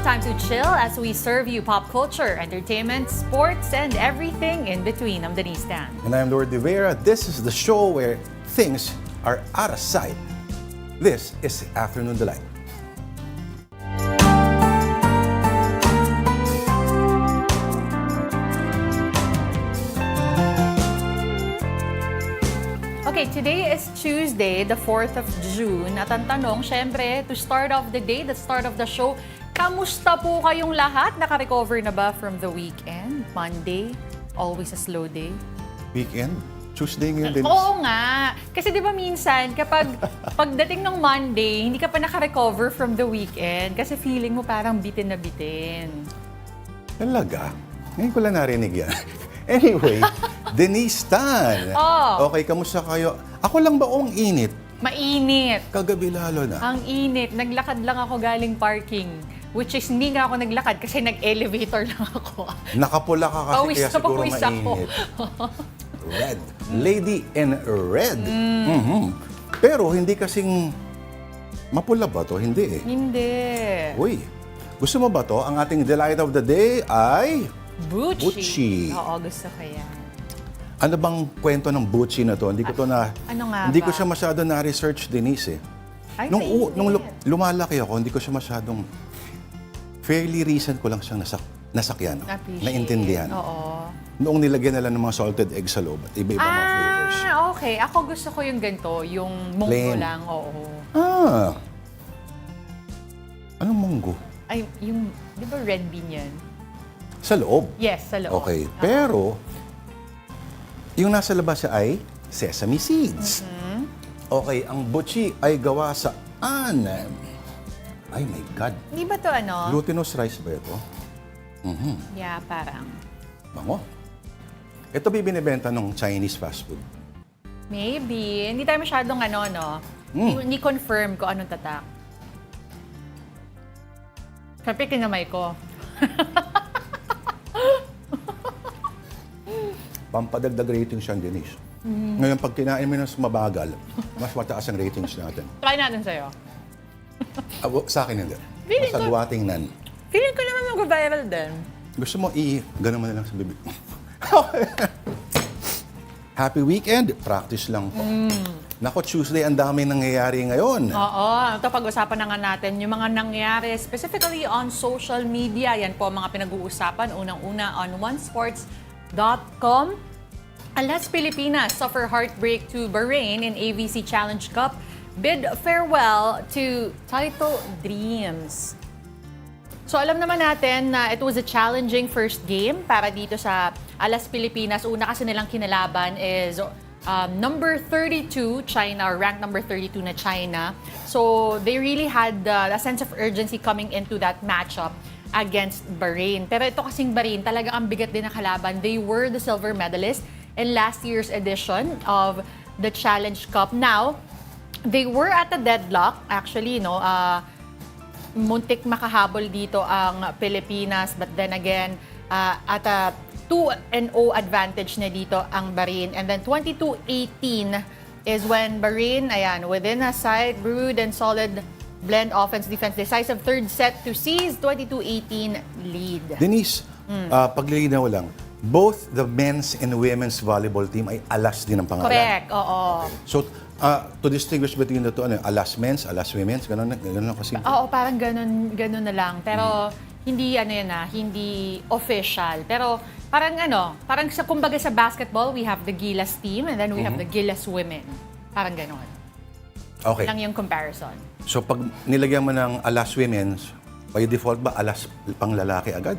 time to chill as we serve you pop culture, entertainment, sports, and everything in between. I'm Denise. And I'm Lourd Veyra. This is the show where things are out of sight. This is Afternoon Delight. Okay, today is Tuesday, the 4th of June. At ang tanong, syempre, to start off the day, the start of the show, kamusta po kayong lahat? Naka-recover na ba from the weekend? Monday, always a slow day. Weekend? Tuesday ngayon, Denise? Oo nga. Kasi di ba minsan, kapag pagdating ng Monday, hindi ka pa naka-recover from the weekend kasi feeling mo parang bitin na bitin. Talaga? Ngayon ko lang narinig yan. Anyway, Denise Tan. Oh. Okay, kamusta kayo? Ako lang ba ang init? Mainit. Kagabi lalo na. Ang init. Naglakad lang ako galing parking. Which is, hindi nga ako naglakad kasi nag-elevator lang ako. Nakapula ka kasi Pawis kaya na siguro pawis ako. mainit. Red. Lady in red. Pero hindi kasing mapula ba to? Hindi eh. Hindi. Uy, gusto mo ba to? Ang ating delight of the day ay Buchi. Buchi. Oo, gusto ko yan. Ano bang kwento ng Buchi na to? Hindi ko to na Ano nga hindi ba? ko siya masyado na-research, Denise eh. Ay, Nung lumalaki ako, hindi ko siya masyadong fairly recent ko lang siyang nasakyan, Appreciate. naintindihan. Oo. Noong nilagyan nila ng mga salted egg sa loob at iba-iba mga flavors. Okay. Ako gusto ko yung ganito, yung munggo Plain. lang. Oo. Anong munggo? Ay, yung, di ba red bean yan? Sa loob. Yes, sa loob. Okay. Pero, yung nasa labas ay sesame seeds. Okay, ang Buchi ay gawa sa anem. Ay my God. Hindi ba to ano? Glutinous rice ba ito? Yeah, parang. Bango. Ito binibenta ng Chinese fast food. Maybe. Hindi tayo masyadong ano, no? Hindi confirm ko anong tatak. Sabi, kinamay ko. Pampadagdag ratings yan, Denise. Ngayon, pag kinain mo ng mabagal, mas mataas ang ratings natin. Try natin sa'yo. Sa akin hindi. Feeling ko- Masagwa tingnan. Feeling ko naman mag-viral din. Gusto mo gano'n mo na lang sa bibig. Happy weekend. Practice lang po. Nako, Tuesday, ang dami nangyayari ngayon. Oo. Ito, pag-usapan na nga natin yung mga nangyari, specifically on social media. Yan po ang mga pinag-uusapan. Unang-una on onesports.com. Alas Pilipinas suffer heartbreak to Bahrain in AVC Challenge Cup. Bid farewell to title dreams. So alam naman natin na it was a challenging first game para dito sa Alas Pilipinas. Una kasi nilang kinalaban is number 32, China, or ranked number 32 na China. So they really had a sense of urgency coming into that matchup against Bahrain. Pero ito kasing Bahrain, talaga ang bigat din na kalaban. They were the silver medalist in last year's edition of the Challenge Cup. Now, they were at a deadlock, actually, no? Muntik makahabol dito ang Pilipinas, but then again, at a 2-0 advantage na dito ang Bahrain. And then 22-18 is when Bahrain, ayan, within a side, brewed and solid blend offense-defense, decisive third set to seize 22-18 lead. Denise, paglilinaw lang, both the men's and women's volleyball team ay alas din ang pangalan. Correct, oo. So, to distinguish between the two, ano, alas men's, alas women's, gano'n lang kasi. Oo, parang ganun na lang. Pero hindi hindi official. Pero parang sa kumbaga sa basketball, we have the Gilas team and then we have the Gilas women. Parang ganun. Okay. Lang yung comparison. So, pag nilagyan mo ng alas women's, by default ba alas pang lalaki agad?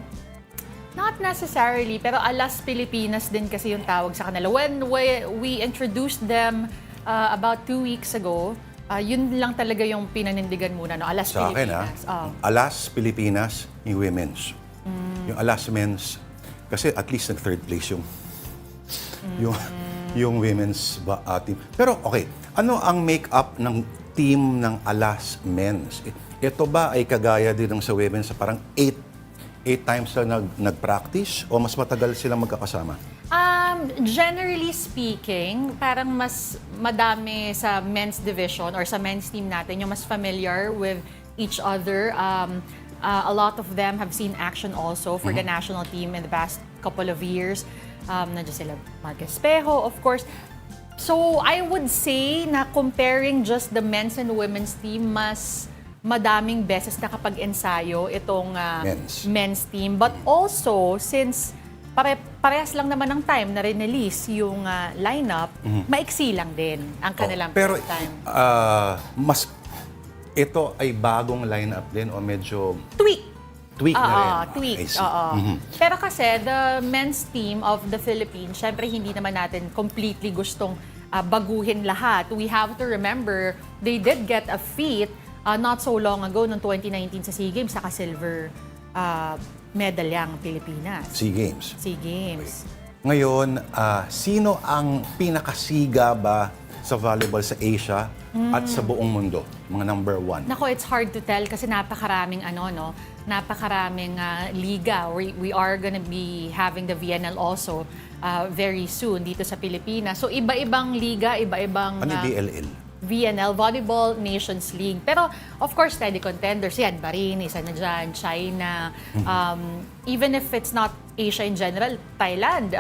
Not necessarily, pero Alas Pilipinas din kasi yung tawag sa kanila. When we introduced them about 2 weeks ago, yun lang talaga yung pinanindigan muna, no? Alas Sa akin, Pilipinas. alas Pilipinas, yung women's. Yung alas men's, kasi at least nag-third place yung women's team. Pero okay, ano ang make-up ng team ng alas men's? Ito ba ay kagaya din ng sa women's sa parang 8 times na nag-practice o mas matagal silang magkakasama? Generally speaking, parang mas madami sa men's division or sa men's team natin yung mas familiar with each other. A lot of them have seen action also for the national team in the past couple of years. Nandiyan sila Marquez Espejo, of course. So, I would say na comparing just the men's and women's team, mas madaming beses nakapag-ensayo itong men's team. But also, since parehas lang naman ng time na rin-release yung lineup, maiksi lang din ang kanilang pero, time. Ito ay bagong lineup din o medyo tweak na rin? Tweak. I see. Pero kasi, the men's team of the Philippines, syempre hindi naman natin completely gustong baguhin lahat. We have to remember, they did get a feat not so long ago, noong 2019 sa SEA Games, saka silver medal ang Pilipinas. SEA Games. SEA Games. Okay. Ngayon, sino ang pinakasiga ba sa volleyball sa Asia at sa buong mundo? Mga number one. Nako, it's hard to tell kasi napakaraming napakaraming liga. We are gonna be having the VNL also very soon dito sa Pilipinas. So iba-ibang liga, iba-ibang Ano DLL? VNL, Volleyball Nations League. Pero of course, steady contenders yan. Bahrain, isa na dyan, China. Even if it's not Asia in general, Thailand,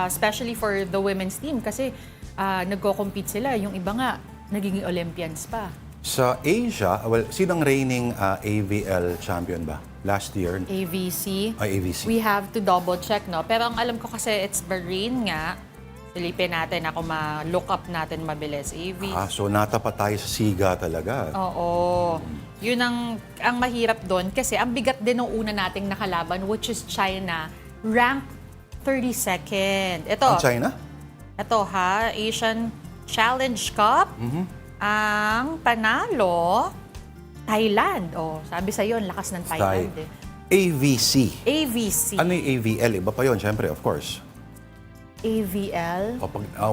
especially for the women's team kasi nagko-compete sila. Yung iba nga, nagiging Olympians pa. Sa Asia, well, sinong reigning AVL champion ba? Last year? AVC. AVC. We have to double check, no? Pero ang alam ko kasi it's Bahrain nga. Silipin natin ako ma-look up natin mabilis. AVC. So natapat tayo sa siga talaga. Oo. Yun ang mahirap doon kasi ang bigat din ng una nating nakalaban, which is China, ranked 32nd. Ito. Ang China? Ito Asian Challenge Cup. Ang panalo, Thailand. Sabi sa'yo, ang lakas ng Thailand. AVC. AVC. Ano yung AVL? Iba pa yun, syempre, of course. AVL?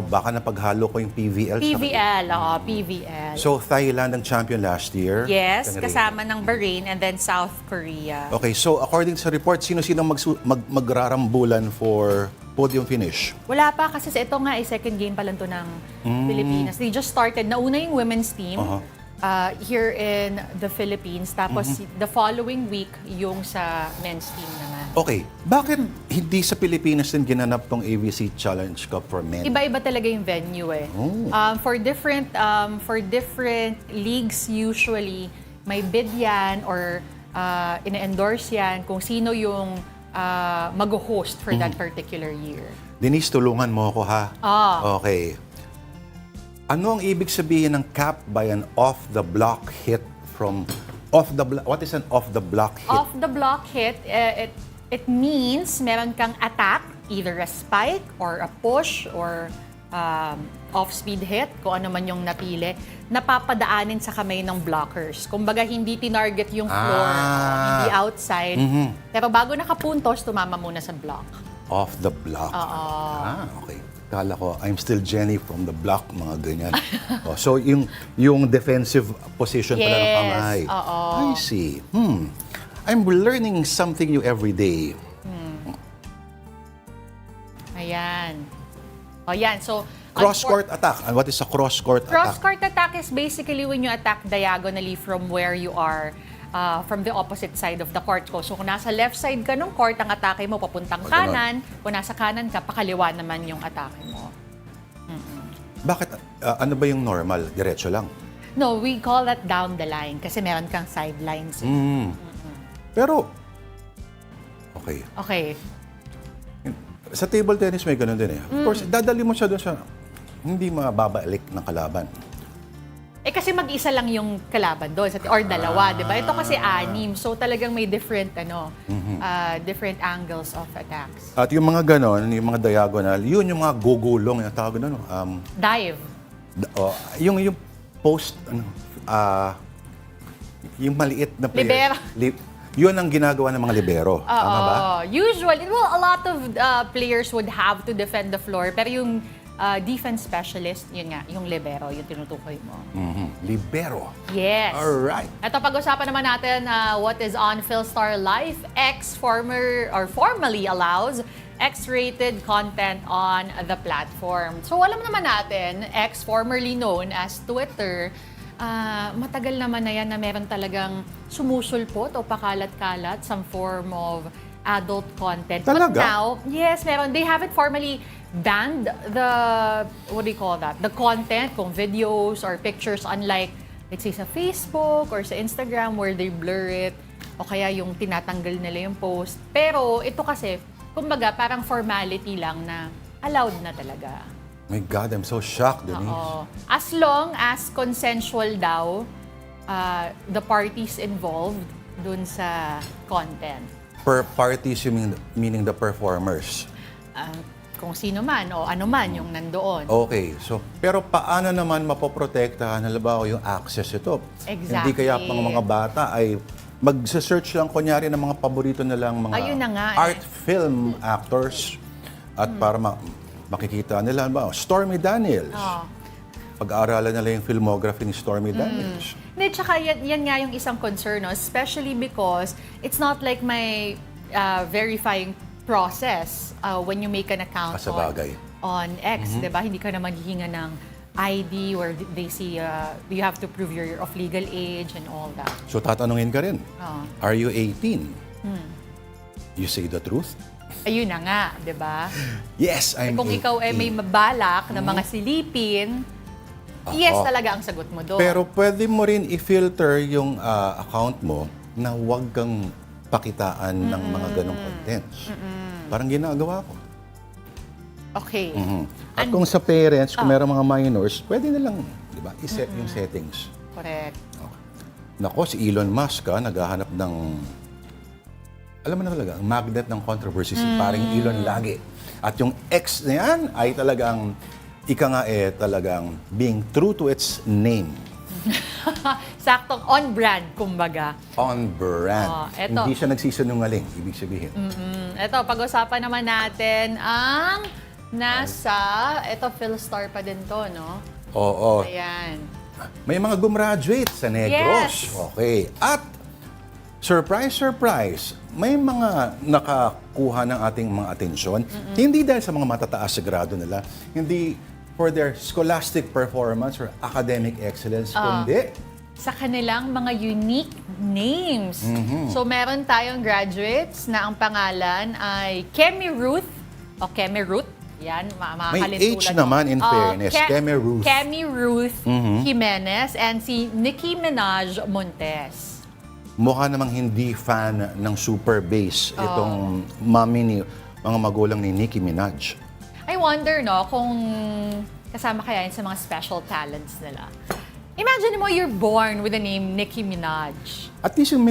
Baka napaghalo ko yung PVL. PVL, PVL. So, Thailand ang champion last year. Yes, kasama ng Bahrain and then South Korea. Okay, so according sa report, sino-sino magrarambulan for podium finish? Wala pa kasi ito nga ay second game pa lang to ng Pilipinas. They just started. Nauna yung women's team here in the Philippines. Tapos the following week yung sa men's team naman. Okay, bakit hindi sa Pilipinas din ginanap tong AVC Challenge Cup for men? Iba-iba talaga yung venue eh. For different leagues usually may bid yan or ina-endorse yan kung sino yung mag-host for that particular year. Denise, tulungan mo ako ha? Okay. Ano ang ibig sabihin ng cap by an off-the-block hit from what is an off-the-block hit? Off-the-block hit, it means meron kang attack, either a spike or a push or off-speed hit, kung ano man yung napili, napapadaanin sa kamay ng blockers. Kumbaga, hindi tinarget yung floor, hindi outside. Pero bago nakapuntos, tumama muna sa block. Off the block. Okay. Kala ko, I'm still Jenny from the block, mga ganyan. So, yung defensive position pala ng kamay. I see. I'm learning something new every day. Ayan. Ayan, so... Cross-court attack. And what is a cross-court attack? Cross-court attack is basically when you attack diagonally from where you are, from the opposite side of the court ko. So kung nasa left side ka ng court, ang atake mo papuntang kanan. Kung nasa kanan ka, pakaliwa naman yung atake mo. Bakit? Ano ba yung normal? Diretso lang? No, we call that down the line kasi meron kang sidelines. Pero, okay. Okay. Sa table tennis may ganun din eh. Of course, dadali mo siya doon sa hindi mababalik ng kalaban. Kasi mag-isa lang yung kalaban doon or dalawa, 'di ba? Ito kasi anim, so talagang may different different angles of attacks. At yung mga ganon, yung mga diagonal, yun yung mga gugulong, yung tawag na Dive. Yung post yung maliit na player. Libero. Yun ang ginagawa ng mga libero. Tama ba? Usually, a lot of players would have to defend the floor, pero yung defense specialist, yun nga, yung libero, yung tinutukoy mo. Libero. Yes. Alright. Ito, pag-usapan naman natin what is on Philstar Life. Formally allows X-rated content on the platform. So, alam naman natin, X, formerly known as Twitter, matagal naman na yan na meron talagang sumusulpot o pakalat-kalat some form of adult content. Talaga? But now, yes, meron. They haven't formally banned the, what do you call that? The content, kung videos or pictures, unlike, let's say, sa Facebook or sa Instagram where they blur it o kaya yung tinatanggal nila yung post. Pero ito kasi, kumbaga, parang formality lang na allowed na talaga. My God, I'm so shocked, Denise. Oo. As long as consensual daw the parties involved dun sa content. Per parties, you meaning the performers. Kung sino man o ano man yung nandoon. Okay, so pero paano naman mapoprotektahan halimbawa yung access ito? Exactly. Hindi kaya mga bata ay magse-search lang kunyari ng mga paborito na lang mga Ayun na nga, art film actors at para makikita nila ba Stormy Daniels. Pag-aaralan nila yung filmography ni Stormy Daniels. Hindi, tsaka yan nga yung isang concern, no? Especially because it's not like may verifying process when you make an account on X, di ba? Hindi ka na maghihinga ng ID where they see you have to prove you're of legal age and all that. So tatanungin ka rin, are you 18? You say the truth? Ayun na nga, di ba? Yes, I'm 18. Kung ikaw may mabalak na mga silipin, yes talaga ang sagot mo doon. Pero pwede mo rin i-filter yung account mo na huwag kang pakitaan ng mga ganong contents. Parang ginagawa ko. Okay. At kung sa parents, kung meron mga minors, pwede nilang, di ba, i-set yung settings. Correct. Okay. Nako, si Elon Musk, naghahanap ng, alam mo na talaga, ang magnet ng controversy, si paring Elon lagi. At yung ex na yan ay talagang, talagang being true to its name. Saktong on-brand, kumbaga. On brand. Eto. Hindi siya nagsisinungaling, ibig sabihin. Ito, pag-usapan naman natin ang ito, Philstar pa din to, no? Oo. Ayan. May mga gumraduate sa Negros. Yes. Okay. At, surprise, surprise, may mga nakakuha ng ating mga atensyon. Hindi dahil sa mga matataas sa grado nila, hindi for their scholastic performance or academic excellence, kundi sa kanilang mga unique names. So, meron tayong graduates na ang pangalan ay Kemi Ruth o Kemi Ruth. Yan, may H naman in fairness. Kemi Ruth. Kemi Ruth Jimenez and si Nicki Minaj Montes. Mukha namang hindi fan ng super bass itong mami ni mga magulang ni Nicki Minaj. I wonder, no, kung kasama kaya yun sa mga special talents nila. Imagine mo you're born with the name Nicki Minaj. At least yung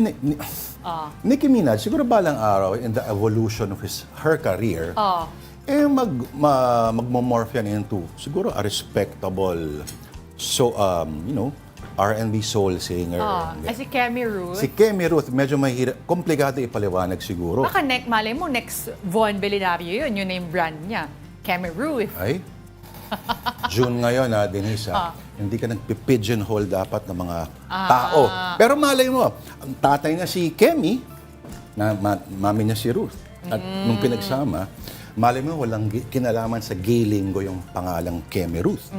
Nicki Minaj, siguro balang araw, in the evolution of her career, magmomorph yan into siguro a respectable, R&B soul singer. Si Kemi Ruth. Si Kemi Ruth, medyo mahirap, komplikado ipaliwanag siguro. Baka malay mo, next Von Belisario yun na yung brand niya. Kemi Ruth. Ay, June ngayon, Denise, hindi ka nagpipigeonhole dapat ng mga tao. Pero malay mo, ang tatay niya si Kemi, mami niya si Ruth. At nung pinagsama, malay mo, walang kinalaman sa gay lingo yung pangalang Kemi Ruth.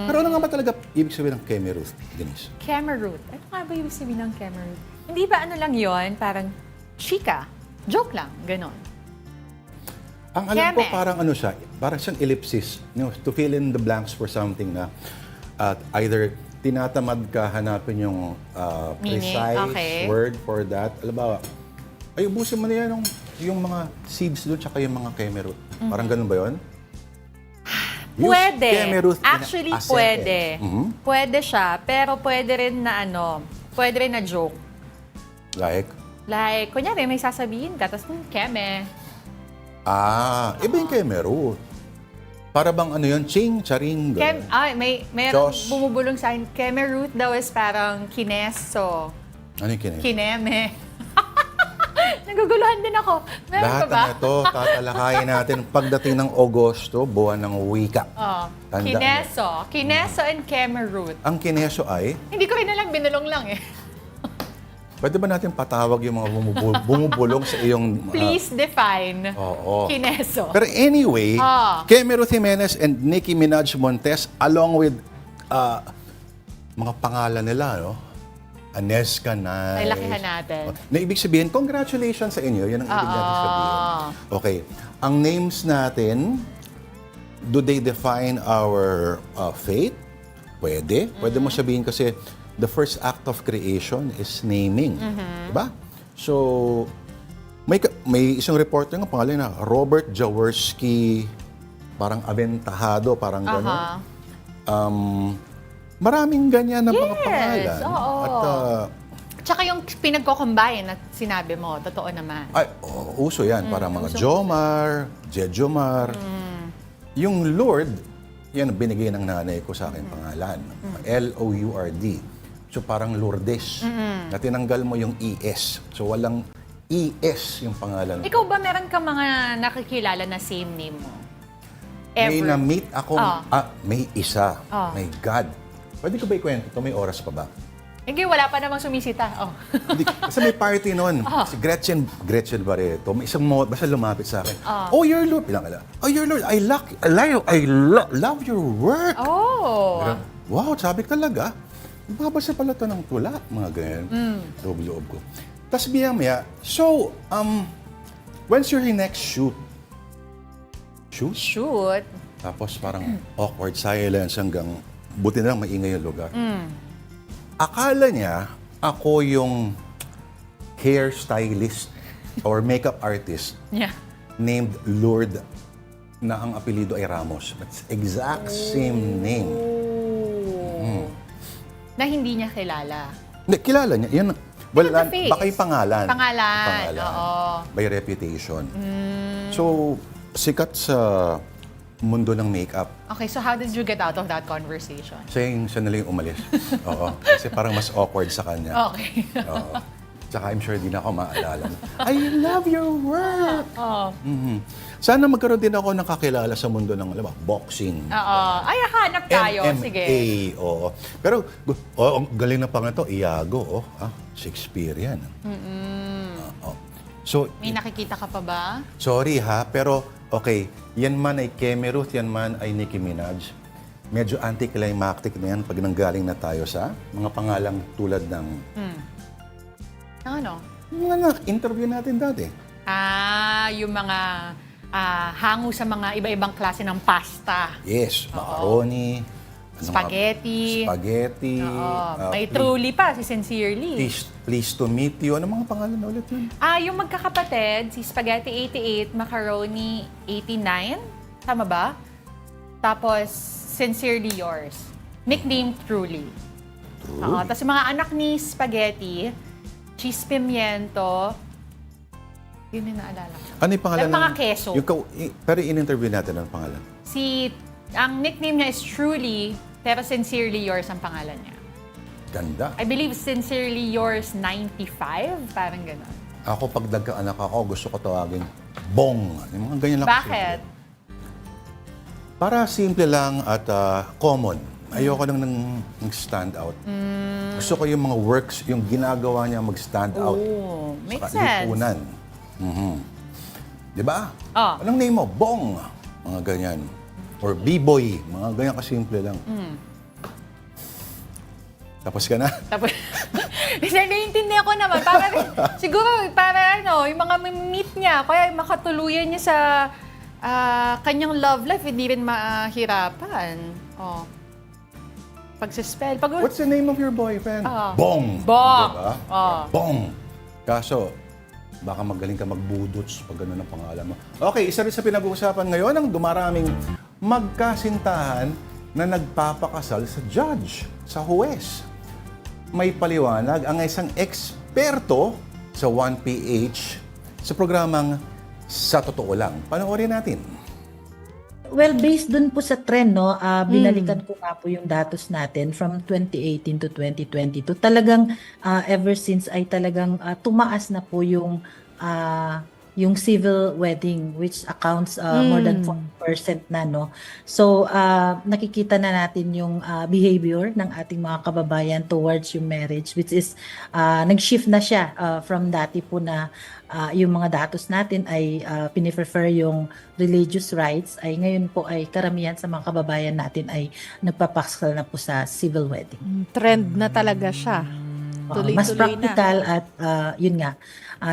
Pero ano nga ba talaga ibig sabihin ng Kemi Ruth, Denise? Kemi Ruth. Ano nga ba ibig sabihin ng Kemi Ruth? Hindi ba ano lang yon, parang chika? Joke lang, ganon. Ang alam ko parang ano siya, parang siyang ellipsis, to fill in the blanks for something na either tinatamad ka hanapin yung precise word for that. Alam ba, ay ubusin mo na yan yung mga seeds doon tsaka yung mga Kemi Ruth. Parang ganun ba yun? Pwede. Kemi Ruth Actually, pwede. Pwede siya, pero pwede rin na pwede rin na joke. Like, kunyari may sasabihin ka, tapos Keme. Iba yung Kemi Ruth. Para bang ano yun? Ching, charing. Mayroong bumubulong sa akin. Kemi Ruth daw is parang kineso. Ano yung kines? Kineme. Naguguluhan din ako. Meron Lahat pa ba? ng ito, tatalakayin natin pagdating ng Agosto, buwan ng wika. Kineso. Kineso and Kemi Ruth. Ang kineso ay? Hindi ko rin alam, binulong lang eh. Pwede ba natin patawag yung mga bumubulong sa iyong... Please define kineso. Pero anyway, Kemi Ruth Jimenez and Nicki Minaj Montes along with mga pangalan nila, no? Aneska na. Ay, lakihan natin. Na ibig sabihin, congratulations sa inyo. Yan ang ibig natin sabihin. Okay. Ang names natin, do they define our fate? Pwede. Pwede mo sabihin kasi the first act of creation is naming. Diba? So, may isang reporter nga pangalan na Robert Jaworski, parang Aventahado, parang gano'n. Maraming ganyan na mga pangalan. Oo. At, Tsaka yung pinagko-combine at sinabi mo, totoo naman. uso yan. Parang mga Jomar, Jejomar. Yung Lourd, yan binigay ng nanay ko sa akin pangalan. Lourd. So parang Lourdes. Na tinanggal mo yung ES. So walang ES yung pangalan. Ikaw ba meron ka mga nakikilala na same name mo? May Ever? na-meet akong, may isa. My God. Pwede ko ba ikwento ito? May oras pa ba? Hindi, wala pa namang sumisita. Hindi, kasi may party noon. Si Gretchen Barreto, may isang basta lumapit sa akin. Oh, your Lord. Pinangala. Oh, your Lord. I love your work. Oh. Wow, sabi ko talaga. Babasa pala ito ng tula. Mga ganyan. Loob-loob ko. Tapos maya, so, when's your next shoot? Shoot. Tapos parang awkward silence hanggang buti na lang maingay yung lugar. Akala niya ako yung hairstylist or makeup artist Yeah. named Lourd na ang apelido ay Ramos. That's exact same name. Na hindi niya kilala. Hindi, kilala niya. Yan, well, Look at the face. baka yung pangalan. Pangalan. Oo. By reputation. So, sikat sa mundo ng makeup. Okay, so how did you get out of that conversation? Siya na lang yung umalis. Oo. Kasi parang mas awkward sa kanya. Okay. Oo. Tsaka I'm sure din ako maalala. I love your work! Sana magkaroon din ako ng kakilala sa mundo ng boxing. Oo. Ay, hanap tayo. MMA, Sige. oo. Pero, ang galing na pang ito, Iago, Shakespeare yan. So, May nakikita ka pa ba? sorry ha, pero okay, yan man ay Kemi Ruth, yan man ay Nicki Minaj. Medyo anticlimactic na yan pag nanggaling na tayo sa mga pangalang tulad ng Ano? yung mga interview natin dati. Yung mga hango sa mga iba-ibang klase ng pasta. Yes, macaroni, Spaghetti. spaghetti. May truly pa, si Sincerely. Pleased to meet you. Ano mga pangalan na ulit yun? Yung magkakapatid, si Spaghetti 88, Macaroni 89. Tama ba? Tapos, Sincerely Yours. Nickname Truly. Tapos yung mga anak ni Spaghetti, Cheese Pimiento, yun yung naalala ko. Ano yung pangalan? Yung mga keso. Pero in-interview natin ang pangalan. Ang nickname niya is Truly, pero Sincerely Yours ang pangalan niya. Ganda. I believe Sincerely Yours 95, parang gano'n. Ako, pag nagkaanak ako, gusto ko tawagin Bong. Yung mga ganyan lang. Bakit? Para simple lang at common. Ayoko nang stand out. Gusto ko yung mga works, yung ginagawa niya mag-stand out. Makes Sa sense. lipunan. Di ba? Anong name mo? Bong. Mga ganyan. Or B-boy. Mga ganyan kasimple lang. Tapos ka na? Tapos, naiintindihan ko naman. Siguro, yung mga meet niya, kaya makatuluyan niya sa kanyang love life, hindi rin mahirapan. Pag-spell. What's the name of your boyfriend? Bong. Diba? Bong. Kaso, baka magaling ka magbudots pag gano'n ang pangalan mo. Okay, isa rin sa pinag-uusapan ngayon ang dumaraming magkasintahan na nagpapakasal sa judge, sa huwes. May paliwanag ang isang eksperto sa 1PH sa programang Sa Totoo Lang. Panoorin natin. Well, based dun po sa trend, binalikan ko nga po yung datos natin from 2018 to 2022. Talagang ever since ay talagang tumaas na po yung yung civil wedding, which accounts more than 40% na, no? So, nakikita na natin yung behavior ng ating mga kababayan towards yung marriage, which is nag-shift na siya from dati po na yung mga datos natin ay piniprefer yung religious rights, ay ngayon po ay karamihan sa mga kababayan natin ay nagpapaksal na po sa civil wedding. Trend na talaga siya. Mas Tuloy-tuloy na. practical at yun nga,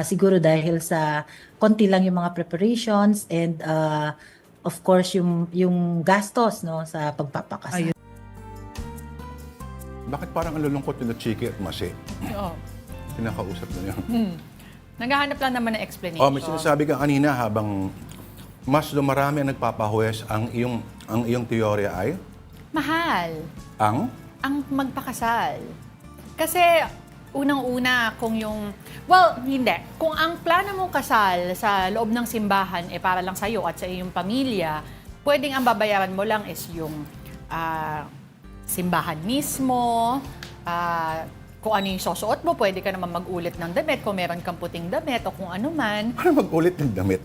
siguro dahil sa konti lang yung mga preparations and of course yung gastos, no, sa pagpapakasal. Bakit parang ang lulungkot yung Chiki at Masi? Oo. Kinakausap na niya. Naghahanap lang naman ng explanation. May sinasabi ka kanina habang mas dumarami ang nagpapahuwes, ang iyong teorya ay Mahal ang ang magpakasal. Kasi unang-una kung hindi. Kung ang plano mong kasal sa loob ng simbahan para lang sa'yo at sa iyong pamilya, pwedeng ang babayaran mo lang is yung simbahan mismo, kung ano yung susuot mo, pwede ka naman mag-ulit ng damit kung meron kang puting damit o kung ano man. Ano mag-ulit ng damit?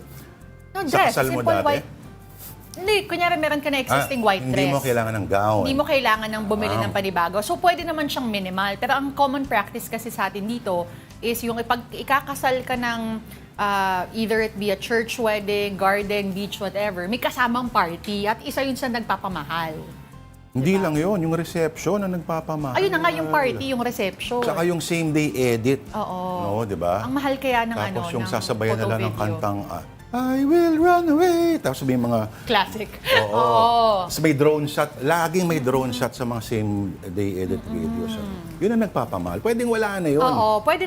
No, Sa dress, kasal mo simple dati? white. Hindi, kunyari meron ka na existing white dress. Hindi mo kailangan ng gown. Hindi mo kailangan ng bumili ng panibago. So, pwede naman siyang minimal. Pero ang common practice kasi sa atin dito is yung ikakasal ka ng either it be a church wedding, garden, beach, whatever, may kasamang party at isa yun sa nagpapamahal. Hindi lang yun, yung reception na nagpapamahal. Ayun na nga yung party, yung reception. Saka yung same day edit. Oo. No, di ba? Ang mahal kaya ng Tapos yung ng sasabayan photo nila ng video. kantang I will run away. Tapos may mga Classic. Oo. Tapos may drone shot. Laging may drone shot sa mga same day edit videos. Yun ang nagpapamahal. Pwedeng wala na yun. Oo, pwede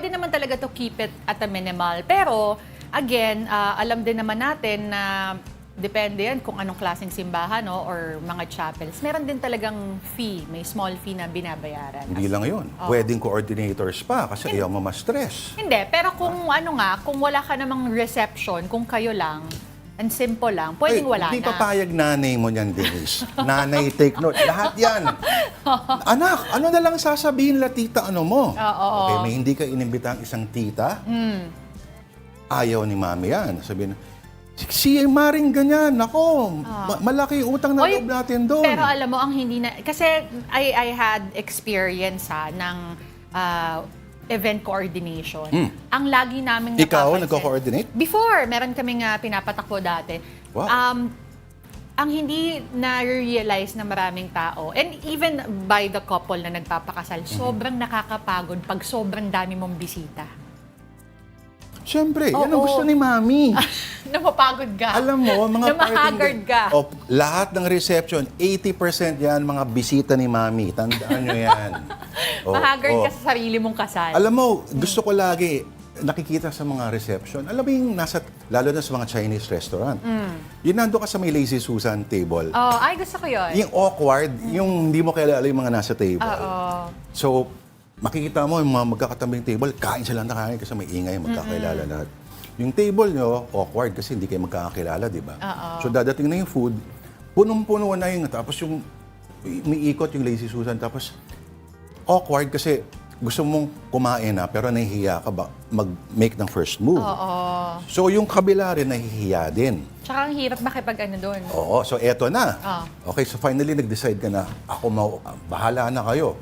naman talaga to keep it at a minimal. Pero again, alam din naman natin na depende yan kung anong klaseng simbahan or mga chapels. Meron din talagang fee, may small fee na binabayaran. Hindi lang yun. Wedding coordinators pa kasi ayaw mo ma-stress. Hindi, pero kung kung wala ka namang reception, kung kayo lang, and simple lang, pwedeng wala Hindi na. papayag nanay mo niyan, Denise. Nanay, take note. Lahat yan. Anak, ano na lang sasabihin la tita ano mo? Okay, may hindi ka inimbitang isang tita. Ayaw ni mami yan. Sabihin, si Maring ganyan, nako, malaki utang na loob natin doon. Pero alam mo, ang hindi na, kasi I had experience ng event coordination. Ang lagi namin napapansin. Ikaw, nagko-coordinate? Before, meron kaming pinapatakbo dati. Wow. Ang hindi na-realize na maraming tao, and even by the couple na nagpapakasal, sobrang nakakapagod pag sobrang dami mong bisita. Siyempre, yan ang gusto ni mami. Napapagod ka. Alam mo, mga Namahagard ka. Lahat ng reception, 80% yan mga bisita ni mami. Tandaan nyo yan. Mahagard ka sa sarili mong kasal. Alam mo, gusto ko lagi, nakikita sa mga reception, alam mo yung lalo na sa mga Chinese restaurant, yun nando ka sa may Lazy Susan table. Ay, gusto ko yun. Yung awkward, yung hindi mo kilala yung mga nasa table. So, makikita mo yung mga magkakatabing table, kain sila na kain kasi may ingay, magkakilala lahat. Yung table nyo, awkward kasi hindi kayo magkakilala, di ba? So dadating na yung food, punong-puno na yung, tapos yung umiikot yung Lazy Susan, tapos awkward kasi gusto mong kumain na pero nahihiya ka ba mag-make ng first move. So yung kabila rin nahihiya din. Tsaka ang hirap makipag doon. Oo, so eto na. Okay, so finally nag-decide ka na, bahala na kayo.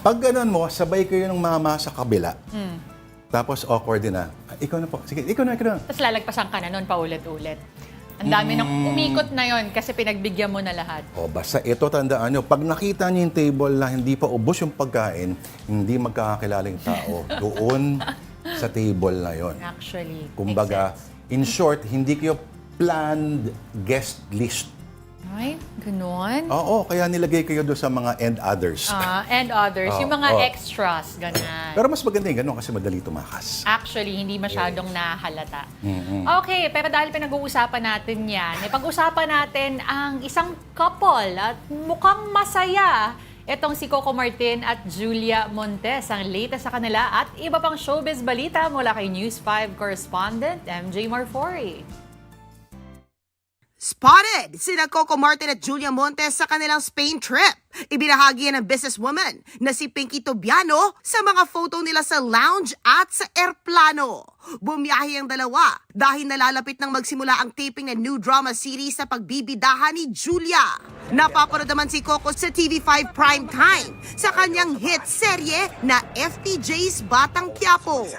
Pag ganun mo, sabay kayo ng mama sa kabila. Tapos awkward din na, ikaw na po, sige, ikaw na. Tapos lalagpasan ka na noon paulit-ulit. Ang dami nang umikot na yon kasi pinagbigyan mo na lahat. Basta ito tandaan nyo, pag nakita niyo yung table na hindi pa ubos yung pagkain, hindi magkakakilala yung tao doon sa table na yon. Actually, Kumbaga, in short, hindi kayo planned guest list. ay, ganun. Oo, kaya nilagay kayo doon sa mga and others. And others, yung mga extras, ganun. Pero mas maganda yung ganun kasi madali tumakas. Actually, hindi masyadong nahalata. Okay, pero dahil pinag-uusapan natin yan, pag-usapan natin ang isang couple at mukhang masaya. Itong si Coco Martin at Julia Montes, ang latest sa kanila at iba pang showbiz balita mula kay News 5 correspondent MJ Marfori. Spotted sina Coco Martin at Julia Montes sa kanilang Spain trip. Ibinahagi yan ng businesswoman na si Pinky Tobiano sa mga photo nila sa lounge at sa airplano. Bumiyahe ang dalawa dahil nalalapit nang magsimula ang taping ng new drama series sa pagbibidahan ni Julia. Napapanood naman si Coco sa TV5 Primetime sa kanyang hit serye na FTJ's Batang Quiapo.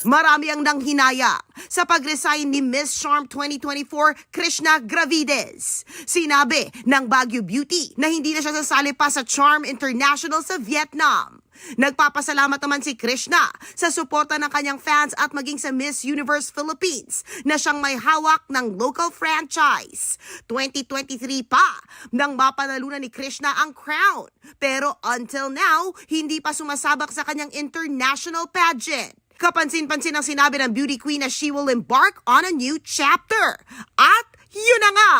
Marami ang nanghinayang sa pag-resign ni Miss Charm 2024 Krishna Gravides. Sinabi ng Baguio Beauty na hindi na siya sasali pa sa Charm International sa Vietnam. Nagpapasalamat naman si Krishna sa suporta ng kanyang fans at maging sa Miss Universe Philippines na siyang may hawak ng local franchise. 2023 pa nang mapanalunan ni Krishna ang crown. Pero until now, hindi pa sumasabak sa kanyang international pageant. Kapansin-pansin ang sinabi ng beauty queen na she will embark on a new chapter. At yun na nga,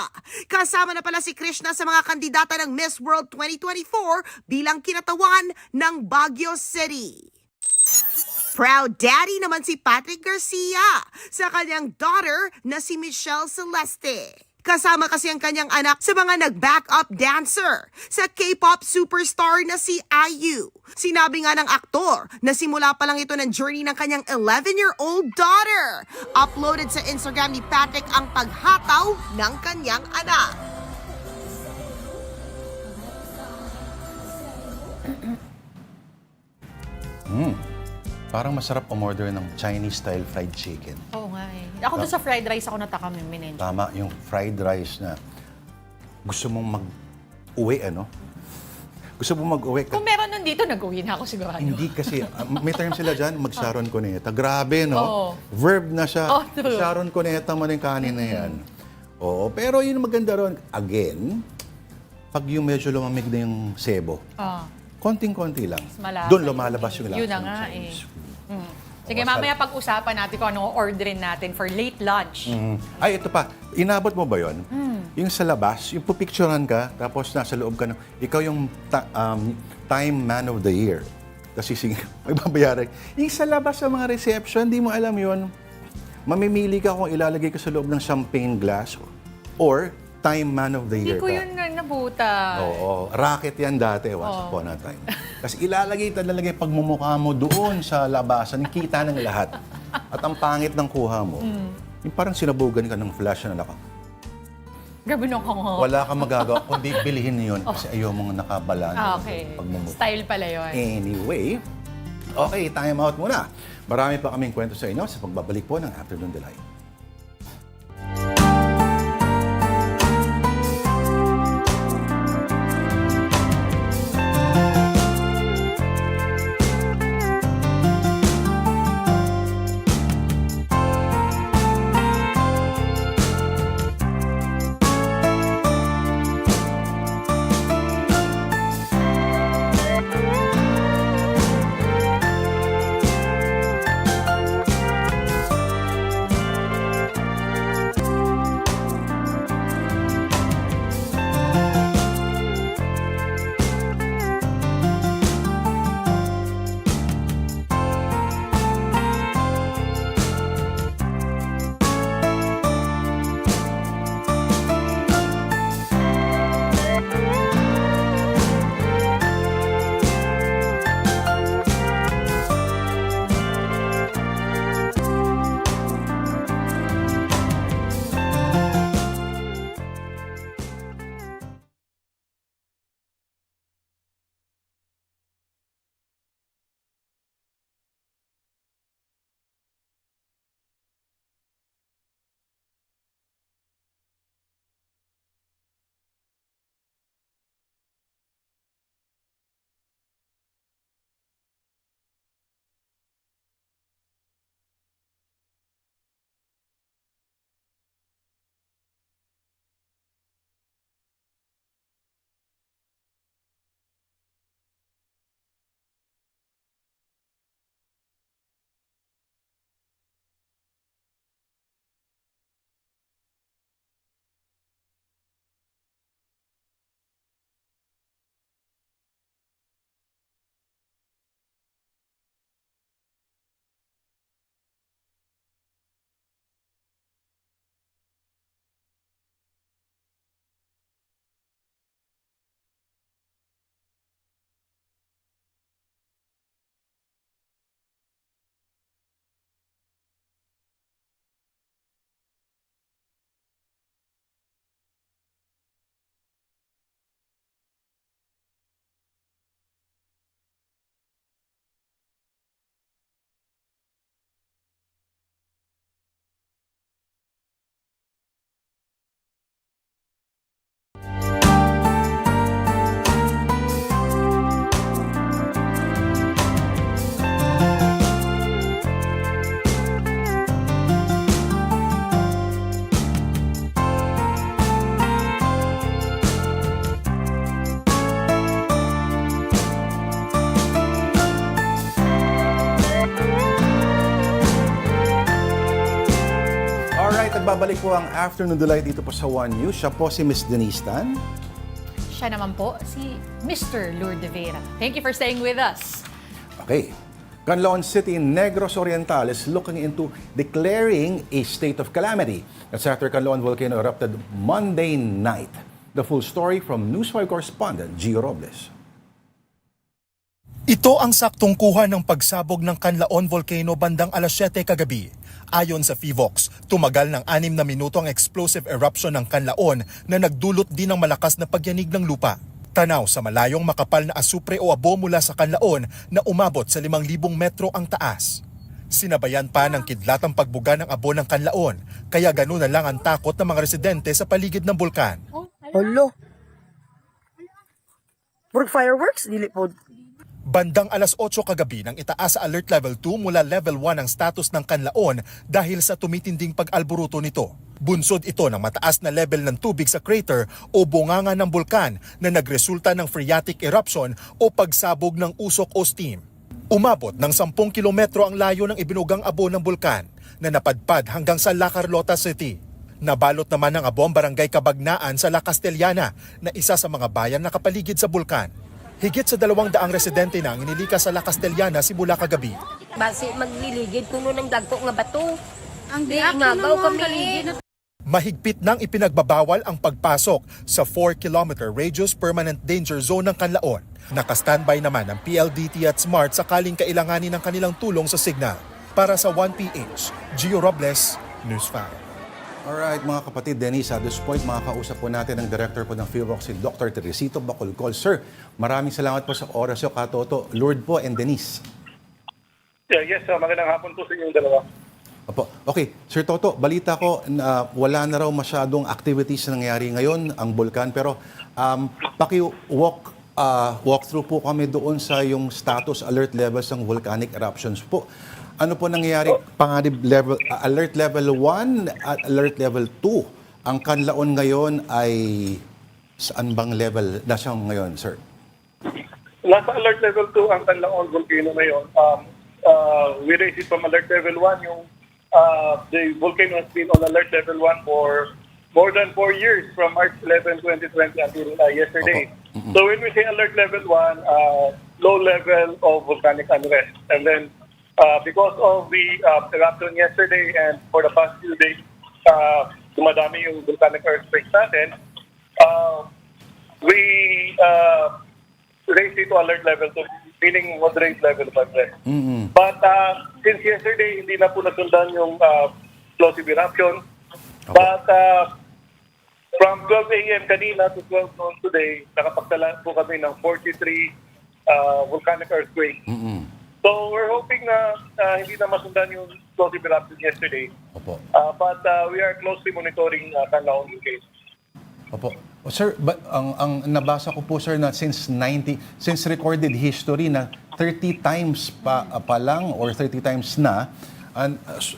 kasama na pala si Krishna sa mga kandidata ng Miss World 2024 bilang kinatawan ng Baguio City. Proud daddy naman si Patrick Garcia sa kanyang daughter na si Michelle Celeste. Kasama kasi ang kanyang anak sa mga nag-backup dancer sa K-pop superstar na si IU. Sinabi nga ng aktor na simula pa lang ito ng journey ng kanyang 11-year-old daughter. Uploaded sa Instagram ni Patrick ang paghataw ng kanyang anak. Parang masarap umorder ng Chinese-style fried chicken. Oo nga eh. Ako doon sa fried rice ako natakam yung minenyo. Tama, yung fried rice na gusto mong mag-uwi, ano? Gusto mong mag-uwi. Kung meron nun dito, nag-uwi na ako sigurado. Hindi kasi, may term sila dyan, mag-Sharon Cuneta. Grabe, no? Oo. Verb na siya. Oh, true. Sharon Cuneta mo na yung kanin na yan. Oo, pero yun ang maganda ron. Again, pag yung medyo lumamig na yung sebo, konting-konti lang. Malasa Doon lumalabas yung lasa. Yun na ng nga Chinese. Sige, mamaya pag-usapan natin kung anong orderin natin for late lunch. Ay, ito pa. Inabot mo ba yon? Yung sa labas, yung pupicturean ka, tapos nasa loob ka, ikaw yung Time Man of the Year. Tapos may babayaran. Yung sa labas sa mga reception, di mo alam yon. Mamimili ka kung ilalagay ka sa loob ng champagne glass or Time Man of the Hindi Year ko ka. yun nabuta. Oo, racket yan dati, once upon a time. Kasi ilalagay talaga yung pagmumukha mo doon sa labasan, kita ng lahat. At ang pangit ng kuha mo, yung parang sinabugan ka ng flash na naka. Grabe nung ko. Wala kang magagawa, kundi bilihin yun kasi ayaw mong nakabalan. Okay. Pagmumukha. Style pala yun. Anyway, okay, time out muna. Marami pa kaming kwento sa inyo sa pagbabalik po ng Afternoon Delight. Nagbabalik po ang Afternoon Delight dito po sa One News. Siya po si Miss Denise Tan. Siya naman po, si Mr. Lourd de Veyra. Thank you for staying with us. Okay. Kanlaon City, Negros Oriental is looking into declaring a state of calamity. That's after Kanlaon volcano erupted Monday night. The full story from News 5 correspondent Gio Robles. Ito ang saktong kuha ng pagsabog ng Kanlaon volcano bandang alas 7 kagabi. Ayon sa PHIVOX, tumagal ng 6 na minuto ang explosive eruption ng Kanlaon na nagdulot din ng malakas na pagyanig ng lupa. Tanaw sa malayong makapal na asupre o abo mula sa Kanlaon na umabot sa 5,000 metro ang taas. Sinabayan pa ng kidlatang pagbuga ng abo ng Kanlaon, kaya ganoon na lang ang takot ng mga residente sa paligid ng bulkan. Hello. Work fireworks, dili po. Bandang alas 8 kagabi nang itaas sa Alert Level 2 mula Level 1 ang status ng Kanlaon dahil sa tumitinding pag-alburuto nito. Bunsod ito ng mataas na level ng tubig sa crater o bunganga ng bulkan na nagresulta ng phreatic eruption o pagsabog ng usok o steam. Umabot ng 10 kilometro ang layo ng ibinugang abo ng bulkan na napadpad hanggang sa La Carlota City. Nabalot naman ng abo ang barangay Kabagnaan sa La Castellana na isa sa mga bayan na kapaligid sa bulkan. Higit sa 200 residente na ang inilikas sa La Castellana simula kagabi. Base magliligid kuno ng dagko nga bato. Ang Di diak nga na baw mga kami. paligid. Mahigpit nang ipinagbabawal ang pagpasok sa 4-kilometer radius permanent danger zone ng Kanlaon. Naka-standby naman ang PLDT at SMART sakaling kailanganin ng kanilang tulong sa signal. Para sa 1PH, Gio Robles, News 5. Alright, mga kapatid, Denise, at this point, makakausap po natin ang director po ng PHIVOX, si Dr. Teresito Bacolcol. Sir, maraming salamat po sa oras nyo, Katoto, Lourd po, and Denise. Yes, magandang hapon po sa inyong dalawa. Opo. Okay, Sir Toto, balita ko na wala na raw masyadong activities na nangyari ngayon ang bulkan, pero walk through po kami doon sa yung status alert levels ng volcanic eruptions po. Ano po nangyayari? Panganib level, alert level 1 at alert level 2. Ang Kanlaon ngayon ay saan bang level na siya ngayon, sir? Nasa alert level 2 ang Kanlaon volcano ngayon. We raised it from alert level 1. Yung, the volcano has been on alert level 1 for more than 4 years from March 11, 2020 until yesterday. Mm-hmm. So when we say alert level 1, low level of volcanic unrest. And then because of the eruption yesterday and for the past few days, dumadami yung volcanic earthquakes natin, we raised it to alert level 2, meaning moderate level of unrest. Mm-hmm. But since yesterday, hindi na po nasundan yung explosive eruption. Okay. But from 12 a.m. kanina to 12 noon today, nakapagtala po kami ng 43 volcanic earthquakes. Mm-hmm. So we're hoping na hindi na masundan yung explosive eruption yesterday. Opo. But we are closely monitoring Kanlaon case. Opo. Sir, ang nabasa ko po, sir, na since recorded history na 30 times pa lang or 30 times na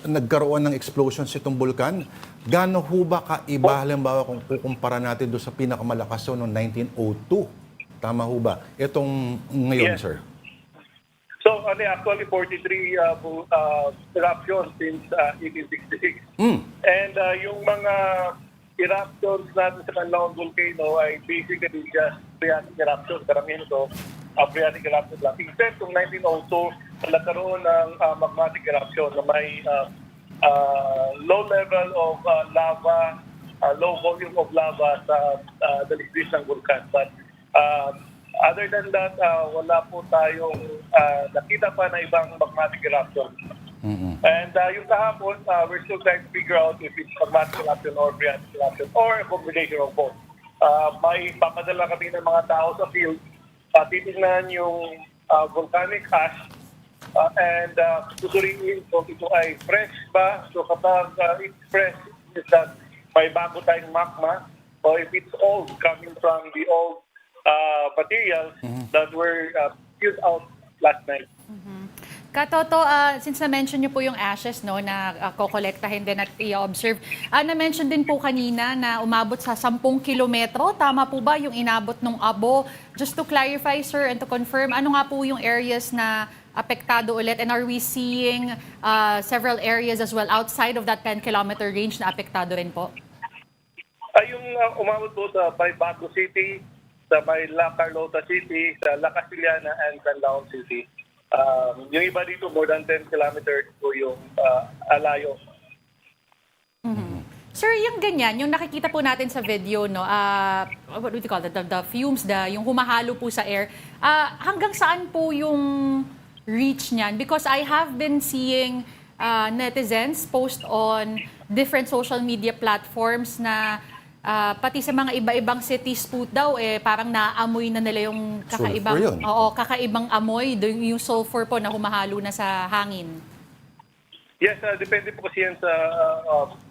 nagkaroon ng explosions itong bulkan. Gaano ho ba kaiba, halimbawa kung kukumpara natin doon sa pinakamalakas noong 1902? Tama ho ba? Itong ngayon, Yes. sir? So actually 43 eruptions since 1866. And yung mga eruptions natin sa Kanlaon volcano ay basically just phreatic eruptions. Karamihan ito, phreatic eruptions lang. Except kung 1902, nagkaroon ng magmatic eruption na may low level of lava, low volume of lava sa dalisdis ng vulkan. But other than that, wala po tayong nakita pa na ibang magmatic eruption. Mm-hmm. And yung kahapon, we're still trying to figure out if it's magmatic eruption or phreatic eruption or a combination of both. May papadala kami ng mga tao sa field, titignan yung volcanic ash and susuriin kung ito ay fresh ba. So kapag it's fresh, is that may bago tayong magma, or if it's old, coming from the old materials that were used out last night. Katoto, since na-mention niyo po yung ashes, no, na kokolektahin din at i-observe, na-mention din po kanina na umabot sa 10 kilometro. Tama po ba yung inabot ng abo? Just to clarify, sir, and to confirm, ano nga po yung areas na apektado ulit? And are we seeing several areas as well outside of that 10-kilometer range na apektado rin po? Yung umabot po sa Bago City, sa may La Carlota City, sa La Casillana and Kanlaon City. Yung iba dito, more than 10 kilometers po yung alayo. Sir, yung ganyan, yung nakikita po natin sa video, no, what do you call that? The fumes, yung humahalo po sa air, hanggang saan po yung reach niyan? Because I have been seeing netizens post on different social media platforms na pati sa mga iba-ibang cities po daw, parang naamoy na nila yung kakaibang, Sulfur yun. kakaibang amoy, yung sulfur po na humahalo na sa hangin. Yes, depende po kasi yan sa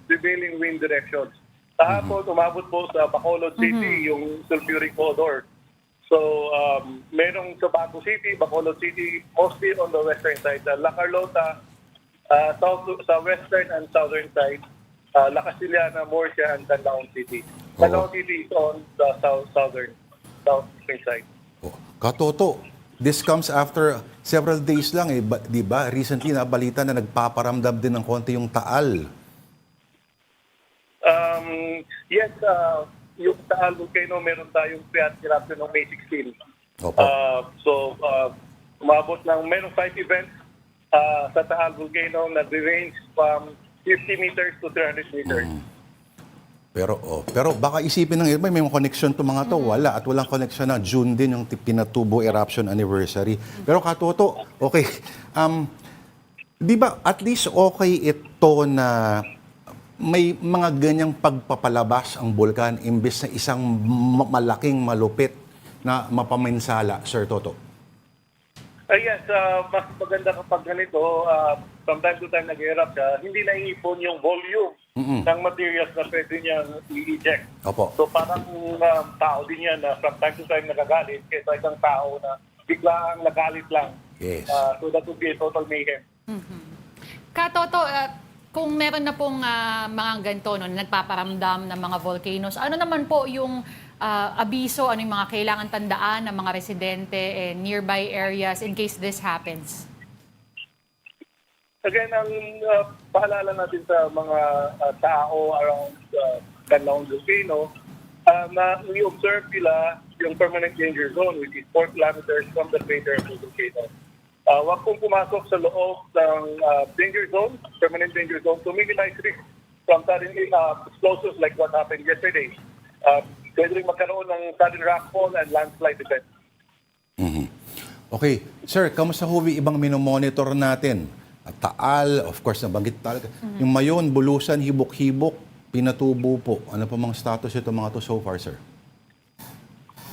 prevailing wind directions. Kahapon, umabot po sa Bacolod City yung sulfuric odor. So, merong sa Bago City, Bacolod City, mostly on the western side. Sa La Carlota, sa western and southern side. La Casillana, Murcia, and Kanlaon City. Kanlaon City is on the southern side. Katoto, this comes after several days lang, di ba? Recently, nabalita na nagpaparamdam din ng konti yung Taal. Yes, yung Taal volcano, meron tayong eruption ng May 16. Opo. Umabot ng merong 5 events sa Taal volcano na range from 50 meters to 300 meters. Pero baka isipin ng iba, may mga connection to mga to. Wala. At walang connection na. June din yung Pinatubo eruption anniversary. Pero Katoto, okay. Di ba at least okay ito na may mga ganyang pagpapalabas ang bulkan imbes na isang malaking malupit na mapaminsala, Sir Toto? Yes, mas maganda kapag ganito, from time to time nag-erupt siya, hindi naiipon yung volume ng materials na pwede niyang i-eject. Opo. So parang tao din yan na from time to time nagagalit kaysa isang tao na biglang nagalit lang. Yes. So that would be a total mayhem. Katoto, kung meron na pong mga ganito, no, nagpaparamdam ng mga volcanoes, ano naman po yung abiso, ano yung mga kailangan tandaan ng mga residente and nearby areas in case this happens? Again, ang paalala natin sa mga tao around Kanlaon volcano, na we-observe nila yung permanent danger zone, which is 4 kilometers from the crater of the volcano. Huwag pong pumasok sa loob ng danger zone, permanent danger zone, to minimize risk from sudden explosions like what happened yesterday. Pwede rin magkaroon ng sudden rockfall and landslide event. Okay. Sir, kamusta ho ibang minomonitor natin? At Taal, of course, nabanggit talaga. Yung Mayon, Bulusan, Hibok-Hibok, Pinatubo po. Ano pa mga status ito mga to so far, sir?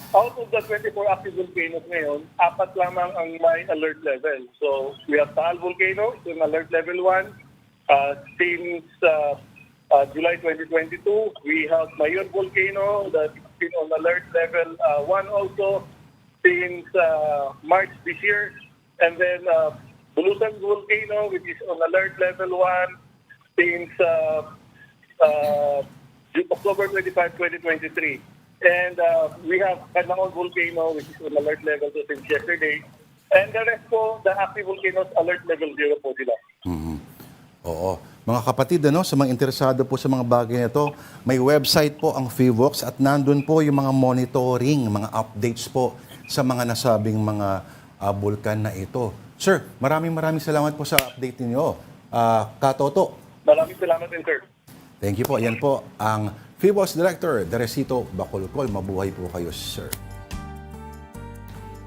Out of the 24 active volcanoes ngayon, 4 lamang ang may alert level. So, we have Taal Volcano, it's on alert level 1. Since July 2022, we have Mayon Volcano that's been on alert level 1 also since March this year. And then Bulusan Volcano, which is on alert level 1 since October 25, 2023. And we have Kanlaon Volcano, which is on alert level 2 since yesterday. And the rest po, the active volcanoes, alert level 0 po sila. Oo. Mga kapatid, sa mga interesado po sa mga bagay na ito, may website po ang FIVOX at nandun po yung mga monitoring, mga updates po sa mga nasabing mga bulkan na ito. Sir, maraming salamat po sa update ninyo. Katoto. Maraming salamat din, sir. Thank you po. Yan po ang FIVOX Director, Derecito Bacolcol. Mabuhay po kayo, sir.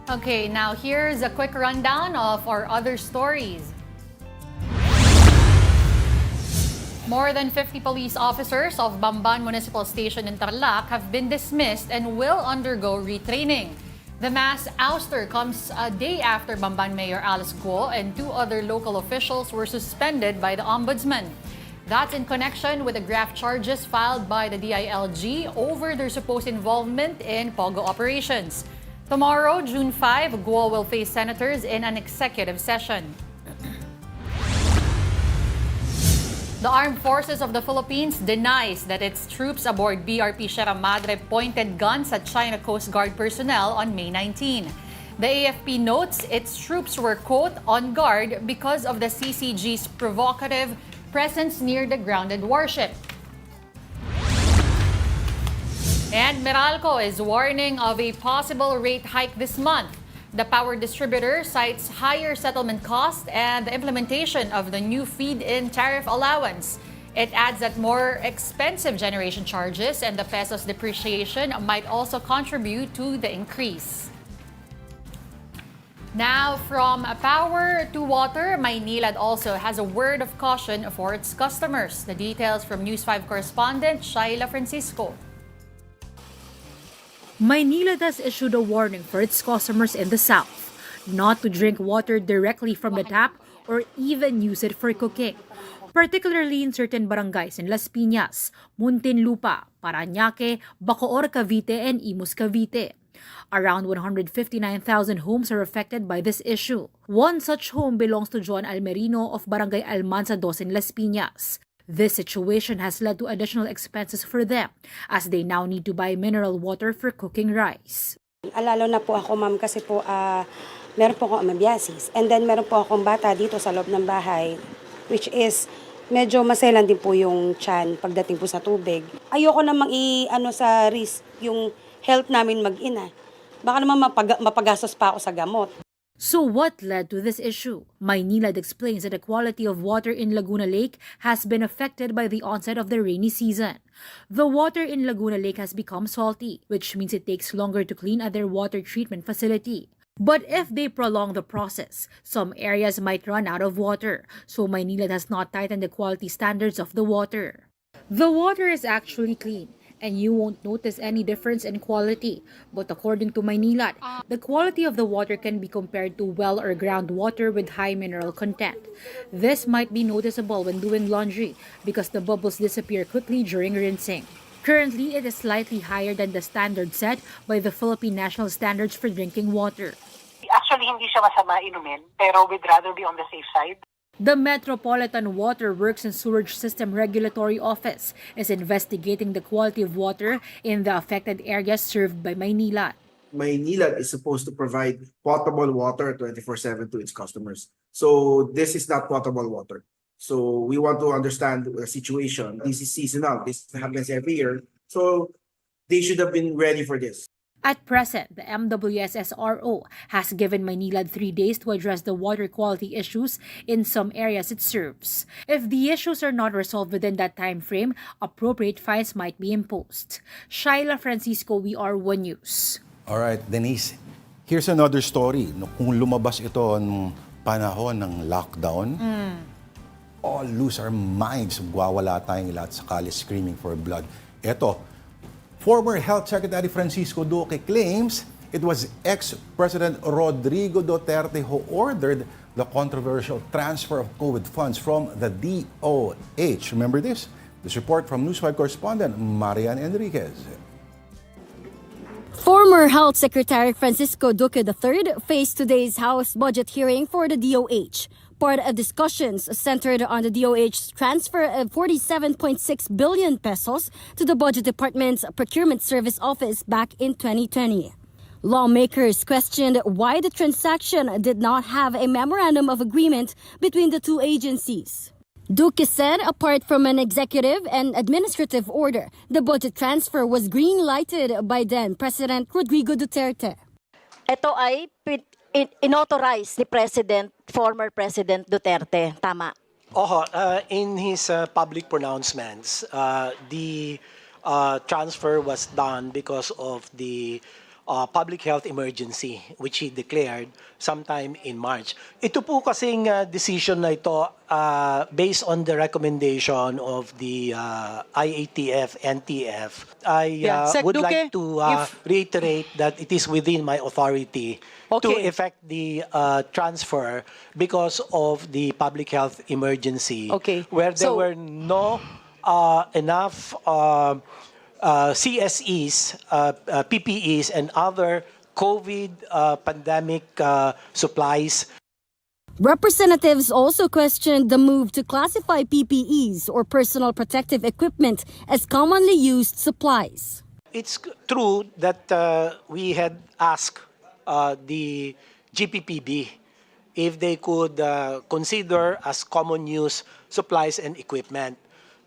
Okay, now here's a quick rundown of our other stories. More than 50 police officers of Bamban Municipal Station in Tarlac have been dismissed and will undergo retraining. The mass ouster comes a day after Bamban Mayor Alice Guo and 2 other local officials were suspended by the Ombudsman. That's in connection with the graft charges filed by the DILG over their supposed involvement in POGO operations. Tomorrow, June 5, Guo will face senators in an executive session. The Armed Forces of the Philippines denies that its troops aboard BRP Sierra Madre pointed guns at China Coast Guard personnel on May 19. The AFP notes its troops were, quote, on guard because of the CCG's provocative presence near the grounded warship. And Meralco is warning of a possible rate hike this month. The power distributor cites higher settlement costs and the implementation of the new feed-in tariff allowance. It adds that more expensive generation charges and the peso's depreciation might also contribute to the increase. Now, from power to water, Maynilad also has a word of caution for its customers. The details from News 5 correspondent Shaila Francisco. Maynilad has issued a warning for its customers in the south not to drink water directly from the tap or even use it for cooking, particularly in certain barangays in Las Piñas, Muntinlupa, Parañaque, Bacoor, Cavite, and Imus, Cavite. Around 159,000 homes are affected by this issue. One such home belongs to John Almerino of Barangay Almanza 2 in Las Piñas. This situation has led to additional expenses for them as they now need to buy mineral water for cooking rice. Lalo na po ako, ma'am, kasi po meron po akong amebiasis. And then meron po akong bata dito sa loob ng bahay, which is medyo maselan din po yung tiyan pagdating po sa tubig. Ayoko namang sa risk yung health namin mag-ina. Baka naman mapagastos pa ako sa gamot. So what led to this issue? Maynilad explains that the quality of water in Laguna Lake has been affected by the onset of the rainy season. The water in Laguna Lake has become salty, which means it takes longer to clean at their water treatment facility. But if they prolong the process, some areas might run out of water, so Maynilad has not tightened the quality standards of the water. The water is actually clean, and you won't notice any difference in quality. But according to Maynilad, the quality of the water can be compared to well or groundwater with high mineral content. This might be noticeable when doing laundry because the bubbles disappear quickly during rinsing. Currently, it is slightly higher than the standard set by the Philippine National Standards for Drinking Water. Actually, hindi siya masama inumin, pero we'd rather be on the safe side. The Metropolitan Water Works and Sewerage System Regulatory Office is investigating the quality of water in the affected areas served by Maynilad. Maynilad is supposed to provide potable water 24/7 to its customers. So this is not potable water. So we want to understand the situation. This is seasonal. This happens every year. So they should have been ready for this. At present, the MWSSRO has given Maynilad 3 days to address the water quality issues in some areas it serves. If the issues are not resolved within that time frame, appropriate fines might be imposed. Shaila Francisco, WR1 News. All right, Denise, here's another story. No, kung lumabas ito ng panahon ng lockdown, all lose our minds. Gwawala tayong lahat sakali screaming for blood. Ito, former Health Secretary Francisco Duque claims it was ex-President Rodrigo Duterte who ordered the controversial transfer of COVID funds from the DOH. Remember this? This report from News 5 correspondent Marian Enriquez. Former Health Secretary Francisco Duque III faced today's House budget hearing for the DOH. Part of discussions centered on the DOH's transfer of 47.6 billion pesos to the Budget Department's Procurement Service Office back in 2020. Lawmakers questioned why the transaction did not have a memorandum of agreement between the two agencies. Duque said apart from an executive and administrative order, the budget transfer was green-lighted by then President Rodrigo Duterte. Ito ay inauthorize ni former President Duterte, tama? In his public pronouncements, the transfer was done because of the public health emergency which he declared sometime in March. Ito po kasing decision na ito based on the recommendation of the IATF, NTF. I would like to reiterate that it is within my authority to effect the transfer because of the public health emergency where there were no enough CSEs, PPEs, and other COVID pandemic supplies. Representatives also questioned the move to classify PPEs or personal protective equipment as commonly used supplies. It's true that we had asked the GPPB if they could consider as common use supplies and equipment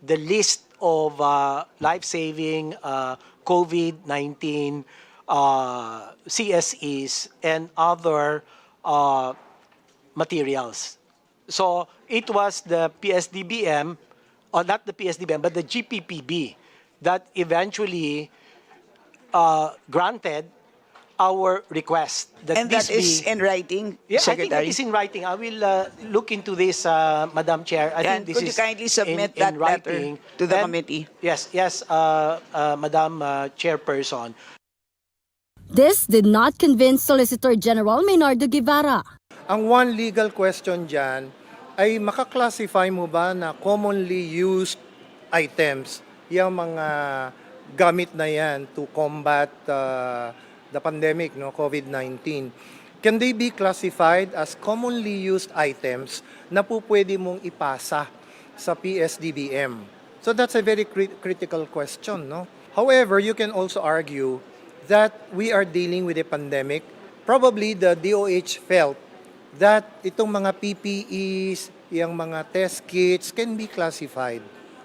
the list of life-saving COVID-19 CSEs and other materials. So it was the PSDBM, or not the PSDBM, but the GPPB that eventually granted our request that And this that is be in writing, yeah, I think Secretary? it is in writing. I will look into this, Madam Chair. I think this Could you is kindly submit in that letter writing. to the And- committee? Yes, Madam Chairperson. This did not convince Solicitor General Maynardo Guevara. Ang one legal question dyan ay makaklasify mo ba na commonly used items, yung mga gamit na yan to combat the pandemic, no, COVID-19. Can they be classified as commonly used items na po pwede mong ipasa sa PSDBM? So that's a very critical question, no? However, you can also argue that we are dealing with a pandemic. Probably the DOH felt that itong mga PPEs, yung mga test kits can be classified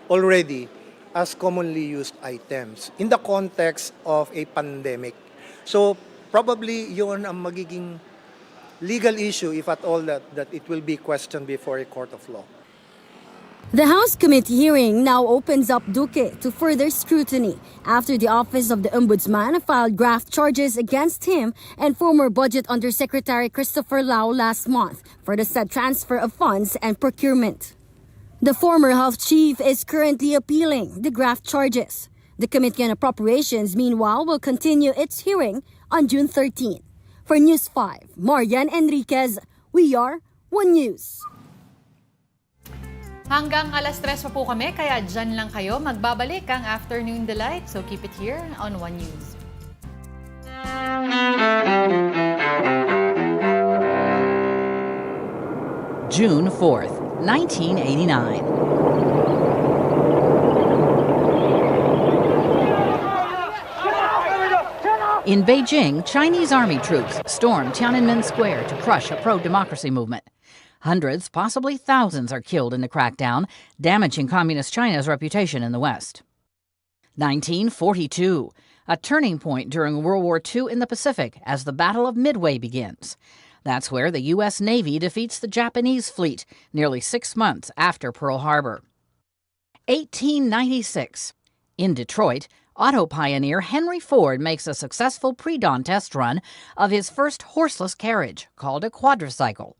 already as commonly used items in the context of a pandemic. So probably yun ang magiging legal issue, if at all, that it will be questioned before a court of law. The House committee hearing now opens up Duque to further scrutiny after the Office of the Ombudsman filed graft charges against him and former Budget Undersecretary Christopher Lau last month for the said transfer of funds and procurement. The former health chief is currently appealing the graft charges. The Committee on Appropriations, meanwhile, will continue its hearing on June 13. For News 5, Marian Enriquez, we are One News. Hanggang alas 3 pa po kami, kaya dyan lang kayo. Magbabalik ang Afternoon Delight. So keep it here on One News. June 4th, 1989. In Beijing, Chinese army troops stormed Tiananmen Square to crush a pro-democracy movement. Hundreds, possibly thousands, are killed in the crackdown, damaging Communist China's reputation in the West. 1942, a turning point during World War II in the Pacific as the Battle of Midway begins. That's where the U.S. Navy defeats the Japanese fleet nearly 6 months after Pearl Harbor. 1896, in Detroit, auto pioneer Henry Ford makes a successful pre-dawn test run of his first horseless carriage, called a quadricycle.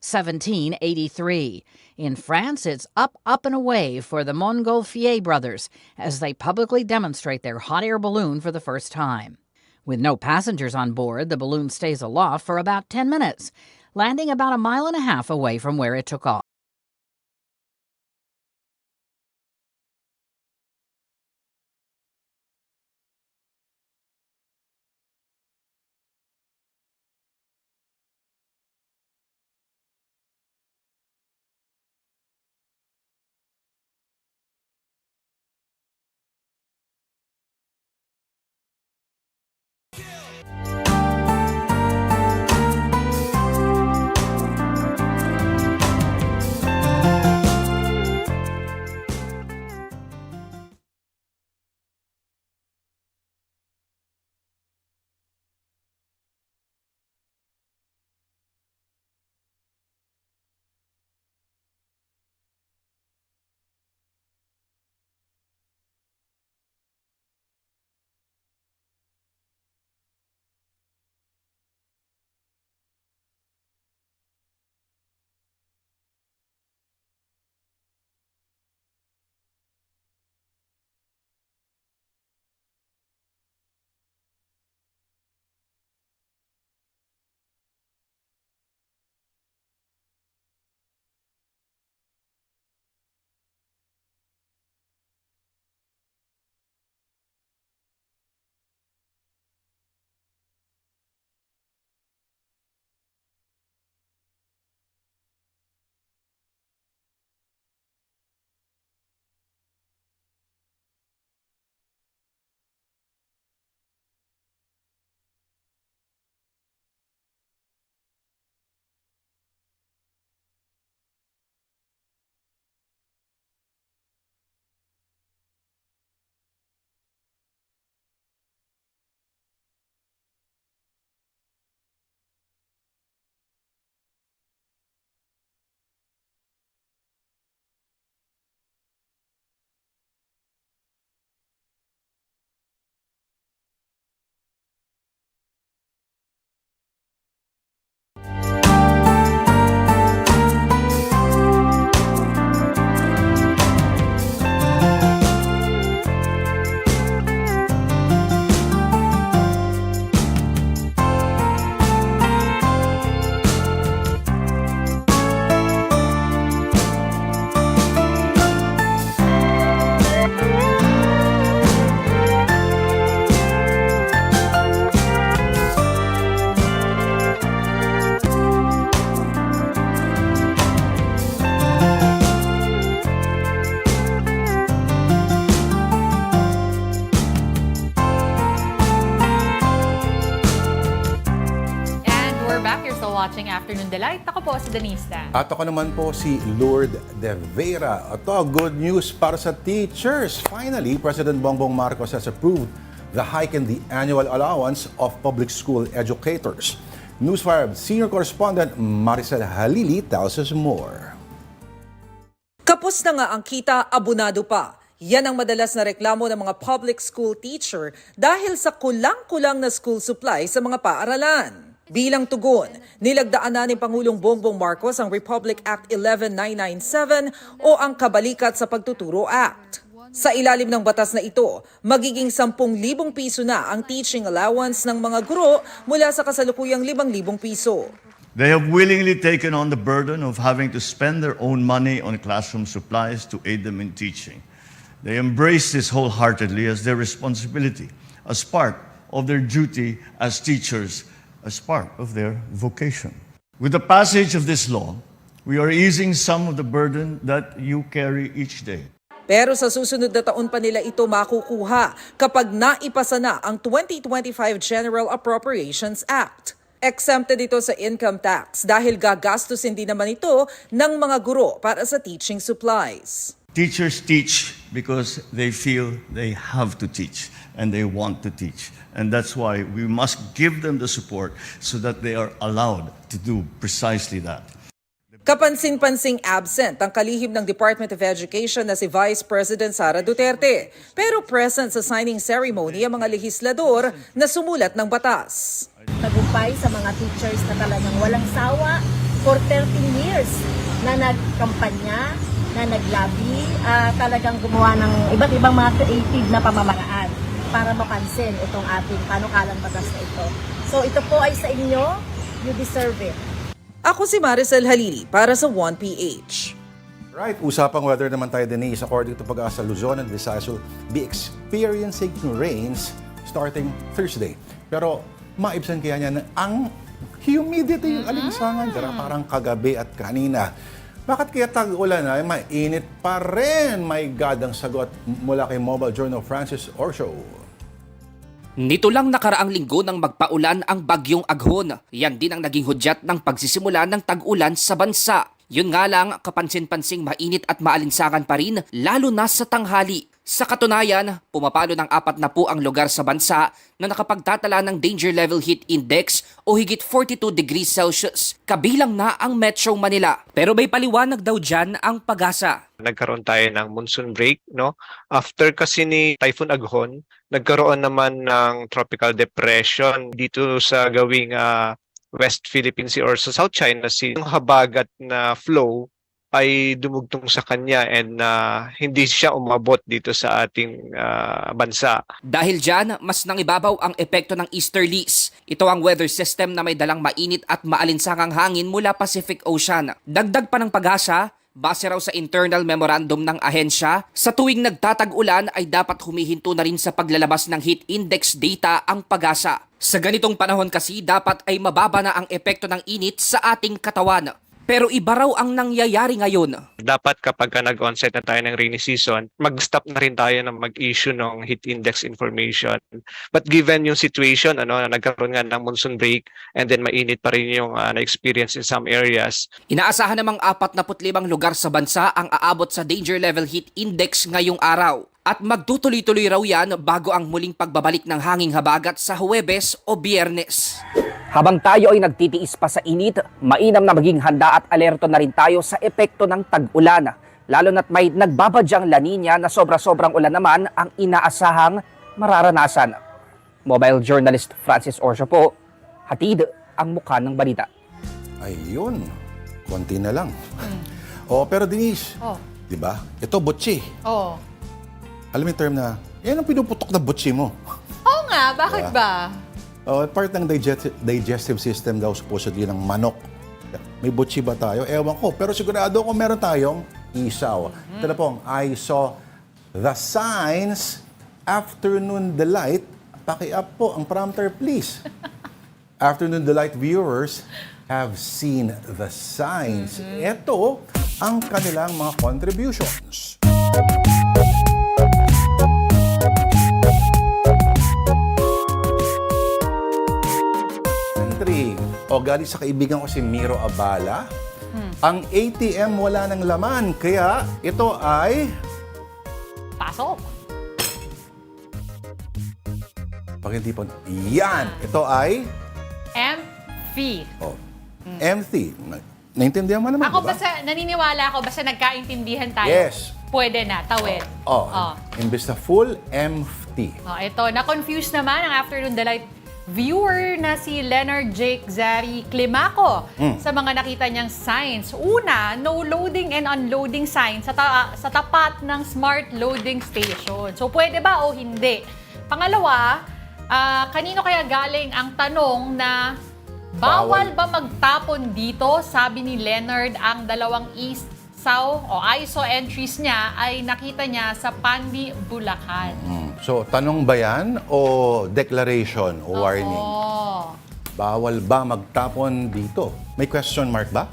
1783. In France, it's up, up, and away for the Montgolfier brothers as they publicly demonstrate their hot air balloon for the first time. With no passengers on board, the balloon stays aloft for about 10 minutes, landing about 1.5 miles away from where it took off. back. You're still watching Afternoon Delight. Ako po si Denise. At ako naman po si Lourd de Veyra. Ito, good news para sa teachers. Finally, President Bongbong Marcos has approved the hike in the annual allowance of public school educators. News 5 senior correspondent Maricel Halili tells us more. Kapos na nga ang kita, abunado pa. Yan ang madalas na reklamo ng mga public school teacher dahil sa kulang-kulang na school supply sa mga paaralan. Bilang tugon, nilagdaan na ni Pangulong Bongbong Marcos ang Republic Act 11997 o ang Kabalikat sa Pagtuturo Act. Sa ilalim ng batas na ito, magiging 10,000 piso na ang teaching allowance ng mga guro mula sa kasalukuyang 5,000 piso. They have willingly taken on the burden of having to spend their own money on classroom supplies to aid them in teaching. They embrace this wholeheartedly as their responsibility, as part of their duty as teachers, as part of their vocation. With the passage of this law, we are easing some of the burden that you carry each day. Pero sa susunod na taon pa nila ito makukuha kapag naipasa na ang 2025 General Appropriations Act. Exempted ito sa income tax dahil gagastusin din naman ito ng mga guro para sa teaching supplies. Teachers teach because they feel they have to teach and they want to teach. And that's why we must give them the support so that they are allowed to do precisely that. Kapansin-pansing absent ang kalihim ng Department of Education na si Vice President Sara Duterte. Pero present sa signing ceremony ang mga legislador na sumulat ng batas. Tagumpay sa mga teachers na talagang walang sawa for 13 years na nagkampanya, na naglabi, talagang gumawa ng iba't ibang mga creative na pamamaraan para mapansin itong ating panukalang batas na ito. So ito po ay sa inyo, you deserve it. Ako si Maricel Halili para sa 1PH. Right, usapang weather naman tayo, Denise. According to Pag-asa, Luzon and Visayas will be experiencing rains starting Thursday. Pero maibsan kaya niya na ang humidity, yung alinsangan, parang kagabi at kanina. Bakit kaya tag-ulan na mainit pa rin? My God, ang sagot mula kay Mobile Journal Francis Orsho. Nito lang nakaraang linggo nang magpaulan ang bagyong Aghon. Yan din ang naging hudyat ng pagsisimula ng tag-ulan sa bansa. Yun nga lang, kapansin-pansing mainit at maalinsangan pa rin, lalo na sa tanghali. Sa katunayan, pumapalo ng 4 na po ang lugar sa bansa na nakapagtatala ng Danger Level Heat Index o higit 42 degrees Celsius, kabilang na ang Metro Manila. Pero may paliwanag daw dyan ang Pag-asa. Nagkaroon tayo ng monsoon break, no? After kasi ni Typhoon Aghon, nagkaroon naman ng tropical depression dito sa gawing West Philippine Sea or sa South China Sea. Yung habagat na flow ay dumugtong sa kanya and hindi siya umabot dito sa ating bansa. Dahil dyan, mas nangibabaw ang epekto ng easterlies. Ito ang weather system na may dalang mainit at maalinsangang hangin mula Pacific Ocean. Dagdag pa ng Pag-asa, base raw sa internal memorandum ng ahensya, sa tuwing nagtatag-ulan ay dapat humihinto na rin sa paglalabas ng heat index data ang Pag-asa. Sa ganitong panahon kasi, dapat ay mababa na ang epekto ng init sa ating katawan. Pero iba raw ang nangyayari ngayon. Dapat kapag nag-onset na tayo ng rainy season, mag-stop na rin tayo na mag-issue ng heat index information. But given yung situation, nagkaroon nga ng monsoon break and then mainit pa rin yung na-experience in some areas. Inaasahan namang 45 lugar sa bansa ang aabot sa Danger Level Heat Index ngayong araw. At magtutuloy-tuloy raw yan bago ang muling pagbabalik ng hanging habagat sa Huwebes o Biyernes. Habang tayo ay nagtitiis pa sa init, mainam na maging handa at alerto na rin tayo sa epekto ng tag-ulan. Lalo na't may nagbabadyang La Nina na sobra-sobrang ulan naman ang inaasahang mararanasan. Mobile journalist Francis Orsho po, hatid ang mukha ng balita. Ayun, konti na lang. Pero Denise, di ba? Ito, butchi. Alam mo yung term na, yan ang pinuputok na butchi mo. Oo nga, bakit ba? Part ng digestive system daw supposedly ng manok. May butchi ba tayo? Ewan ko. Pero sigurado ko meron tayong isaw. Ito na pong, I saw the signs, afternoon delight. Paki-up po ang prompter, please. Afternoon delight viewers have seen the signs. Ito ang kanilang mga contributions. entry. O galing sa kaibigan ko si Miro Abala. Ang ATM wala ng laman, kaya ito ay... Pasok. Pag hindi po... Yan! Ito ay... MV. Oh, empty. Naintindihan mo naman, Ako di ba? basta, naniniwala ako, basta nagkaintindihan tayo. Yes. Pwede na, tawid. Imbes na full, empty. Ito, na-confuse naman ang Afternoon Delight viewer na si Leonard Jake Zari Climaco sa mga nakita niyang signs. Una, no loading and unloading signs sa tapat ng smart loading station. So, pwede ba o hindi? Pangalawa, kanino kaya galing ang tanong na bawal ba magtapon dito? Sabi ni Leonard, ang dalawang ISO entries niya ay nakita niya sa Pandi, Bulacan. So, tanong ba yan o declaration o warning? Bawal ba magtapon dito? May question mark ba?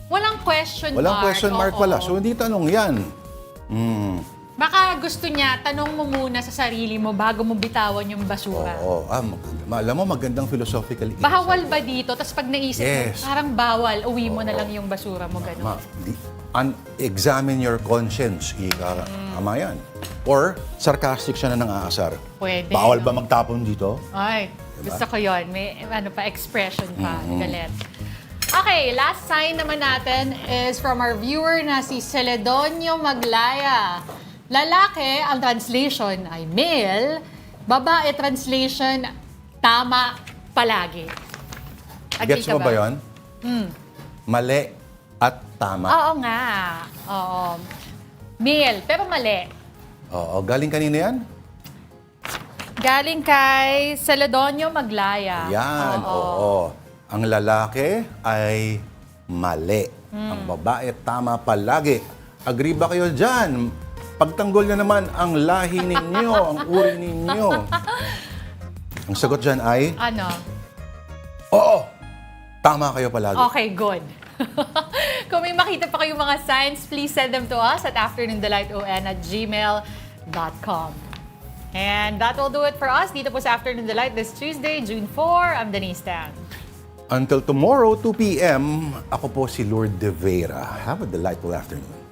Walang question Walang mark. question mark wala. So, hindi tanong yan. Baka gusto niya, tanong mo muna sa sarili mo bago mo bitawan yung basura. Alam mo, magandang philosophical insight. Bawal ba dito? Tapos pag naisip Yes. mo, parang bawal, uwi mo na lang yung basura mo, gano'n. Examine your conscience. Tama yan. Or, sarcastic siya na ng aasar. Pwede. Bawal ba magtapon dito? Ay, gusto ko yun. May expression pa, galit. Okay, last sign naman natin is from our viewer na si Celedonio Maglaya. Lalaki, ang translation ay male. Babae, translation, tama palagi. Agree Gets mo ba yun? Mali at tama. Oo nga. Oo. Male, pero mali. Oo. Galing kanina yan? Galing kay Celedonio Maglaya. Yan, oo. Ang lalaki ay mali. Ang babae, tama palagi. Agree ba kayo dyan? Pagtanggol na naman ang lahi ninyo, ang uri ninyo. Ang sagot dyan ay... Ano? Oo! Tama kayo palagi. Okay, good. Kung may makita pa kayong mga signs, please send them to us at afternoondelightON@gmail.com. And that will do it for us dito po sa Afternoon Delight this Tuesday, June 4. I'm Denise Tan. Until tomorrow, 2 p.m., ako po si Lourd de Veyra. Have a delightful afternoon.